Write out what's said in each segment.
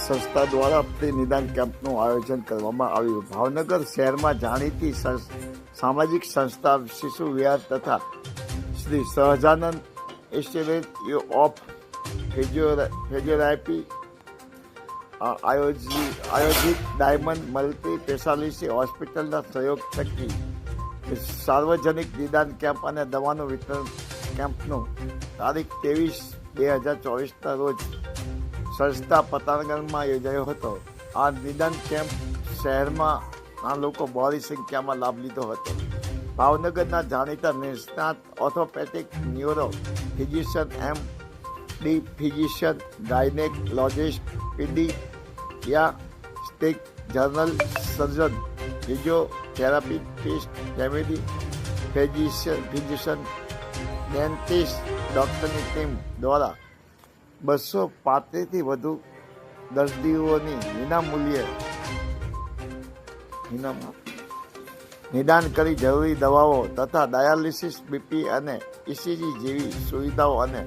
સંસ્થા દ્વારા ફ્રી નિદાન કેમ્પનું આયોજન કરવામાં આવ્યું। ભાવનગર શહેરમાં જાણીતી સામાજિક સંસ્થા શિશુ વિહાર તથા Shri Sahajanand institute of physiotherapy આયોજિત ડાયમંડ મલ્ટી સ્પેશિયાલિટી હોસ્પિટલના સહયોગ થકી સાર્વજનિક નિદાન કેમ્પ અને દવાનું વિતરણ કેમ્પનું તારીખ 23/2024ના રોજ સંસ્થા પતાનગરમાં યોજાયો હતો। આ નિદાન કેમ્પ શહેરમાં લોકો બહોળી સંખ્યામાં લાભ લીધો હતો। ભાવનગરના જાણીતા નિષ્ણાત orthopaedic neuro physician MD physician gynaecologist paediatric general surgeon physiotherapist family physician dentist ડૉક્ટરની ટીમ દ્વારા 235થી વધુ દર્દીઓની વિનામૂલ્યે નિદાન કરી જરૂરી દવાઓ તથા ડાયાલિસિસ BP અને ECG જેવી સુવિધાઓ અને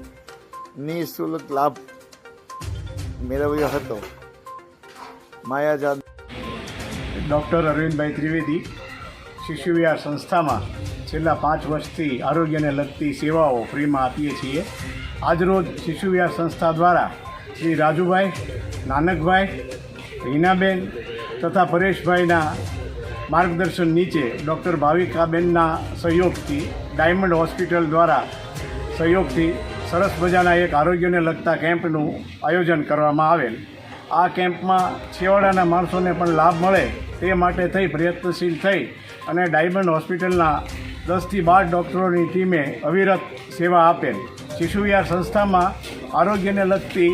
નિઃશુલ્ક લાભ મેળવ્યો હતો। માયાજાન ડૉક્ટર અરવિંદભાઈ ત્રિવેદી શિશુ વિહાર સંસ્થામાં છેલ્લા 5 વર્ષથી આરોગ્યને લગતી સેવાઓ ફ્રીમાં આપીએ છીએ। આજરોજ શિશુ વિહાર સંસ્થા દ્વારા શ્રી રાજુભાઈ, નાનકભાઈ, રીનાબેન તથા પરેશભાઈના માર્ગદર્શન નીચે ડૉક્ટર ભાવિકાબેનના સહયોગથી ડાયમંડ હોસ્પિટલ દ્વારા સહયોગથી સરસ મજાના એક આરોગ્યને લગતા કેમ્પનું આયોજન કરવામાં આવેલ। આ કેમ્પમાં છેવાડાના માણસોને પણ લાભ મળે તે માટે થઈ પ્રયત્નશીલ થઈ અને ડાયમંડ હોસ્પિટલના 10થી 12 ડૉક્ટરોની ટીમે અવિરત સેવા આપેલ। શિશુ વિહાર સંસ્થામાં આરોગ્યને લગતી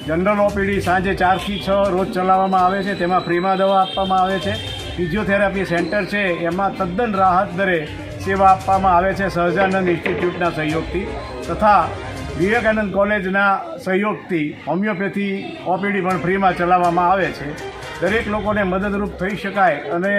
જનરલ OPD સાંજે 4 થી 6 રોજ ચલાવવામાં આવે છે। તેમાં ફ્રીમાં દવા આપવામાં આવે છે। ફિઝિયોથેરાપી સેન્ટર છે એમાં તદ્દન રાહત દરે સેવા આપવામાં આવે છે સહજાનંદ ઇન્સ્ટિટ્યૂટના સહયોગથી તથા વિવેકાનંદ કોલેજના સહયોગથી હોમિયોપેથી OPD પણ ફ્રીમાં ચલાવવામાં આવે છે। દરેક લોકોને મદદરૂપ થઈ શકાય અને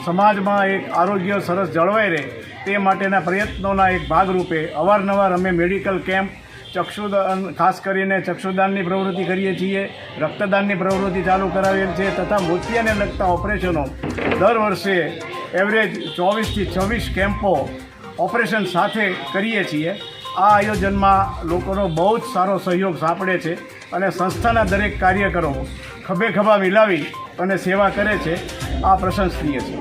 સમાજમાં એક આરોગ્ય સરસ જળવાઈ રહે તે માટેના પ્રયત્નોના એક ભાગરૂપે અવારનવાર અમે મેડિકલ કેમ્પ ચક્ષુદાન ખાસ કરીને ચક્ષુદાનની પ્રવૃત્તિ કરીએ છીએ, રક્તદાનની પ્રવૃત્તિ ચાલુ કરાવેલ છે તથા મોતિયાને લગતા ઓપરેશનો દર વર્ષે એવરેજ 24થી 26 કેમ્પો ઓપરેશન સાથે કરીએ છીએ। આ આયોજનમાં લોકોનો બહુ જ સારો સહયોગ સાંપડે છે અને સંસ્થાના દરેક કાર્યકરો ખભે ખભા મિલાવી અને સેવા કરે છે। આ પ્રશંસનીય છે।